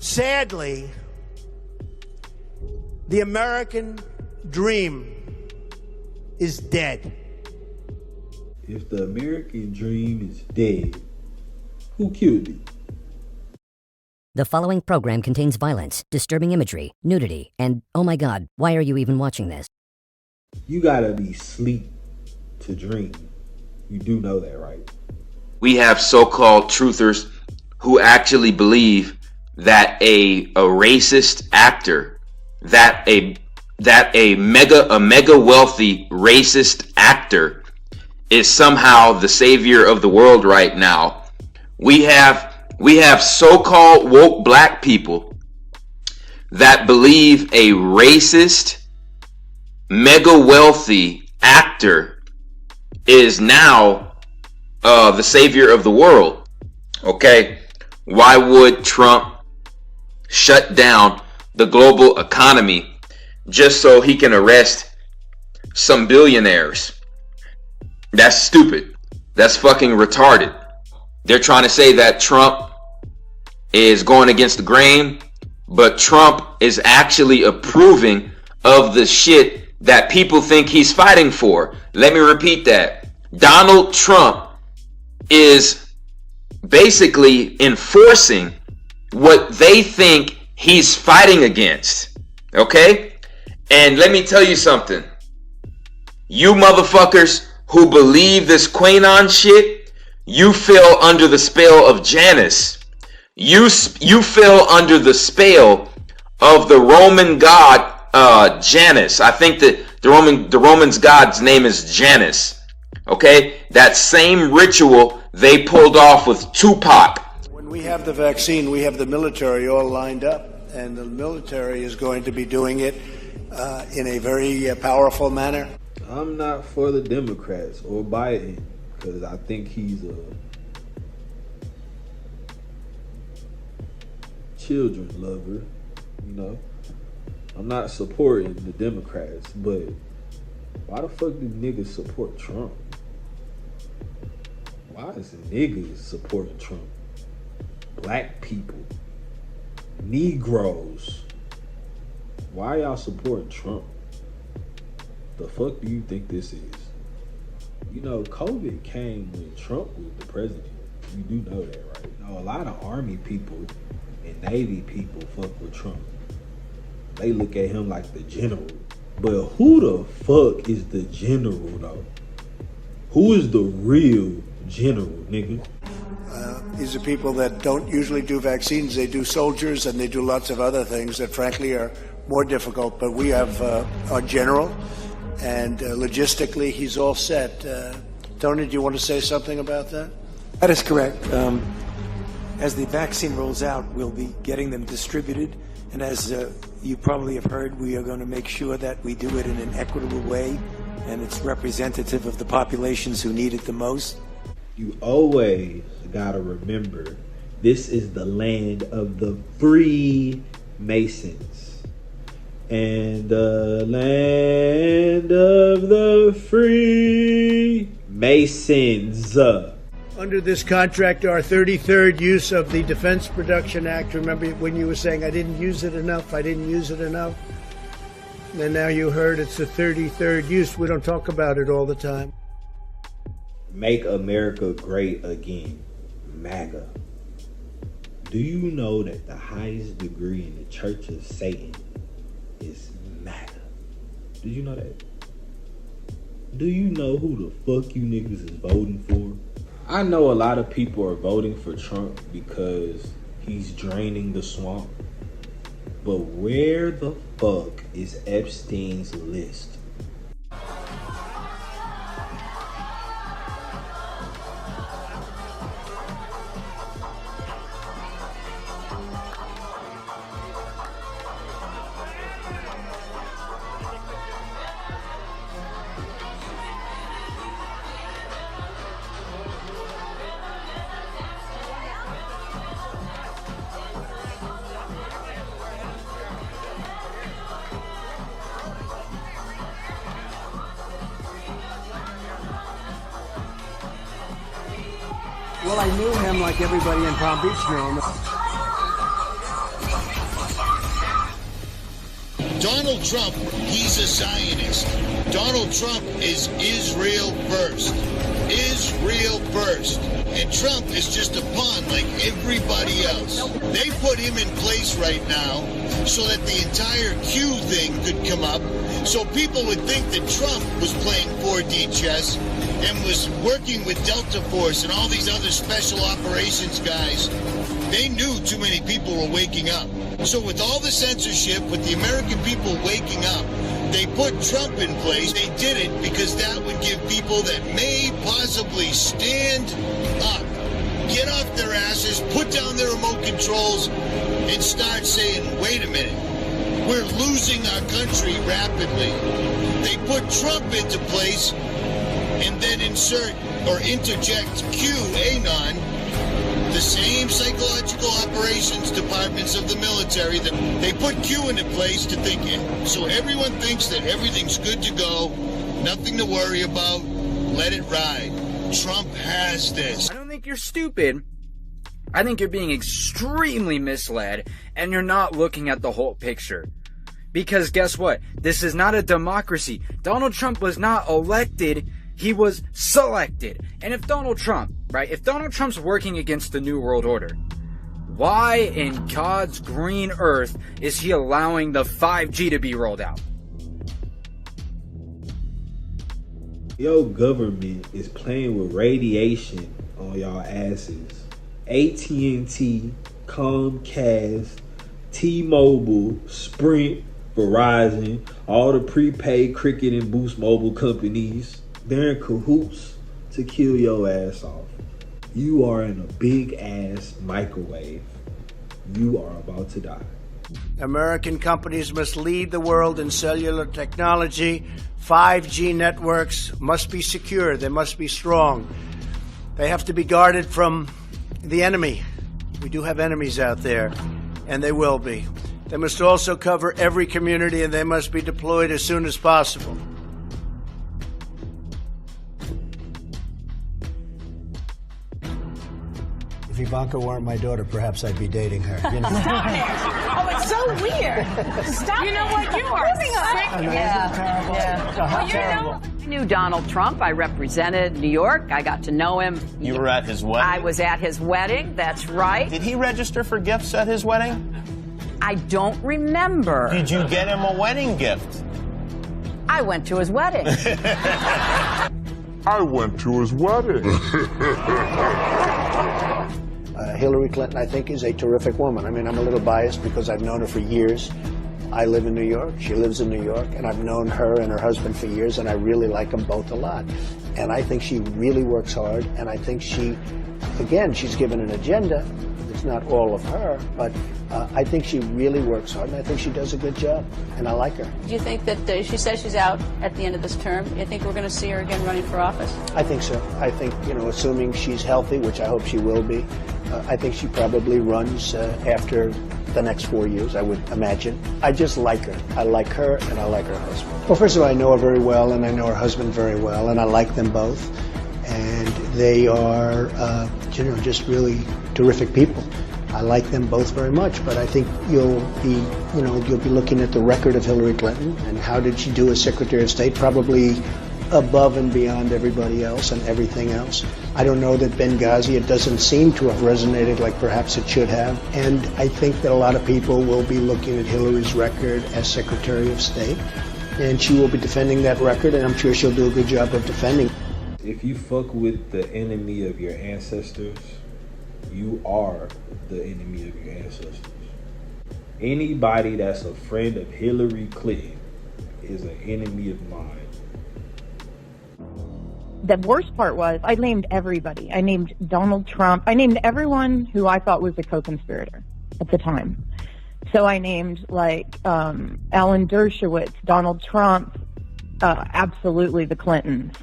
Sadly, the American dream is dead. If the American dream is dead, who killed it? The following program contains violence, disturbing imagery, nudity, and, oh my god, why are you even watching this? You gotta be asleep to dream. You do know that, right? We have so-called truthers who actually believe that a racist actor, that a mega wealthy racist actor is somehow the savior of the world right now. We have so-called woke black people that believe a racist, mega wealthy actor is now the savior of the world. Okay, why would Trump shut down the global economy just so he can arrest some billionaires? That's stupid. That's fucking retarded. They're trying to say that Trump is going against the grain, but Trump is actually approving of the shit that people think he's fighting for. Let me repeat that. Donald Trump is basically enforcing what they think he's fighting against. Okay? And let me tell you something. You motherfuckers who believe this Q-Anon shit, you fell under the spell of Janus. You fell under the spell of the Roman god Janus. I think that the Romans god's name is Janus. Okay? That same ritual they pulled off with Tupac. When we have the vaccine, we have the military all lined up, and the military is going to be doing it in a very powerful manner. I'm not for the Democrats or Biden because I think he's a children's lover, you know. I'm not supporting the Democrats, but why the fuck do niggas support Trump? Why is niggas supporting Trump? Black people, Negroes, why y'all supporting Trump? The fuck do you think this is? You know, COVID came when Trump was the president. You do know that, right? You know, a lot of Army people and Navy people fuck with Trump. They look at him like the general. But who the fuck is the general, though? Who is the real general, nigga? These are people that don't usually do vaccines. They do soldiers and they do lots of other things that frankly are more difficult. But we have our general, and logistically he's all set. Tony, do you want to say something about that? That is correct. As the vaccine rolls out, we'll be getting them distributed. And as you probably have heard, we are going to make sure that we do it in an equitable way, and it's representative of the populations who need it the most. You always gotta remember, this is the land of the free Masons. And the land of the free Masons. Under this contract, our 33rd use of the Defense Production Act. Remember when you were saying, I didn't use it enough, And now you heard it's the 33rd use. We don't talk about it all the time. Make America great again, MAGA. Do you know that the highest degree in the Church of Satan is MAGA? Did you know that? Do you know who the fuck you niggas is voting for? I know a lot of people are voting for Trump because he's draining the swamp. But where the fuck is Epstein's list? Well, I knew him like everybody in Palm Beach knew him. Donald Trump, he's a Zionist. Donald Trump is Israel first. Israel first. And Trump is just a pawn like everybody else. They put him in place right now so that the entire Q thing could come up, so people would think that Trump was playing 4D chess and was working with Delta Force and all these other special operations guys. They knew too many people were waking up. So with all the censorship, with the American people waking up, they put Trump in place. They did it because that would give people that may possibly stand up, get off their asses, put down their remote controls, and start saying, wait a minute, we're losing our country rapidly. They put Trump into place and then insert or interject Q-Anon, the same psychological operations departments of the military, that they put Q into place to think it. So everyone thinks that everything's good to go, nothing to worry about, let it ride. Trump has this. I don't think you're stupid. I think you're being extremely misled, and you're not looking at the whole picture. Because guess what? This is not a democracy. Donald Trump was not elected, he was selected. And if Donald Trump, right, if Donald Trump's working against the New World Order, why in God's green earth is he allowing the 5G to be rolled out? Your government is playing with radiation on y'all asses. AT&T, Comcast, T-Mobile, Sprint, Verizon, all the prepaid Cricket and Boost Mobile companies, they're in cahoots to kill your ass off. You are in a big ass microwave. You are about to die. American companies must lead the world in cellular technology. 5G networks must be secure. They must be strong. They have to be guarded from the enemy. We do have enemies out there, and they will be. They must also cover every community, and they must be deployed as soon as possible. If Ivanka weren't my daughter, perhaps I'd be dating her. You know? Stop it. Oh, it's so weird. Stop. You know what? You are sick. Terrible. I knew Donald Trump. I represented New York. I got to know him. You were at his wedding? I was at his wedding. That's right. Did he register for gifts at his wedding? I don't remember. Did you get him a wedding gift? I went to his wedding. I went to his wedding. Hillary Clinton, I think, is a terrific woman. I mean, I'm a little biased because I've known her for years. I live in New York. She lives in New York. And I've known her and her husband for years, and I really like them both a lot. And I think she really works hard. And I think she, again, she's given an agenda. It's not all of her, but I think she really works hard, and I think she does a good job, and I like her. Do you think that she says she's out at the end of this term? Do you think we're going to see her again running for office? I think so. I think, assuming she's healthy, which I hope she will be, I think she probably runs after the next 4 years, I would imagine. I just like her. I like her, and I like her husband. Well, first of all, I know her very well, and I know her husband very well, and I like them both. And they are, just really terrific people. I like them both very much, but I think you'll be looking at the record of Hillary Clinton and how did she do as Secretary of State, probably above and beyond everybody else and everything else. I don't know that Benghazi, it doesn't seem to have resonated like perhaps it should have, and I think that a lot of people will be looking at Hillary's record as Secretary of State, and she will be defending that record, and I'm sure she'll do a good job of defending. If you fuck with the enemy of your ancestors, you are the enemy of your ancestors. Anybody that's a friend of Hillary Clinton is an enemy of mine. The worst part was I named everybody. I named Donald Trump. I named everyone who I thought was a co-conspirator at the time. So I named Alan Dershowitz, Donald Trump, absolutely the Clintons.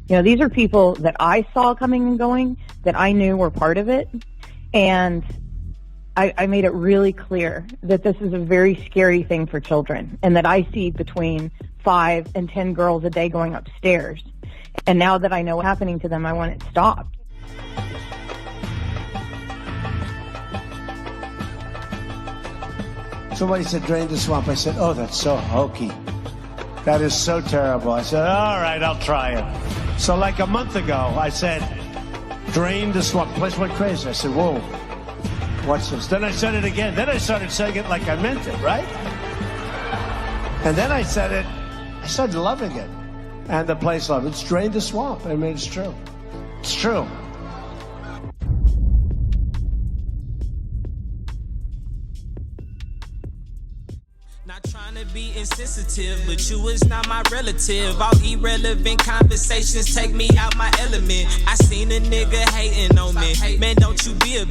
These are people that I saw coming and going, that I knew were part of it. And I made it really clear that this is a very scary thing for children, and that I see between 5 and 10 girls a day going upstairs. And now that I know what's happening to them, I want it stopped. Somebody said, drain the swamp. I said, oh, that's so hokey. That is so terrible. I said, all right, I'll try it. So like a month ago, I said, drain the swamp. The place went crazy. I said, whoa, what's this? Then I said it again. Then I started saying it like I meant it, right? And then I said it, I started loving it. And the place loved it. It's drain the swamp. I mean, it's true. It's true. Not trying to be insensitive, but you is not my relative. All irrelevant conversations take me out my element. I seen a nigga hating on me. Man, don't you be a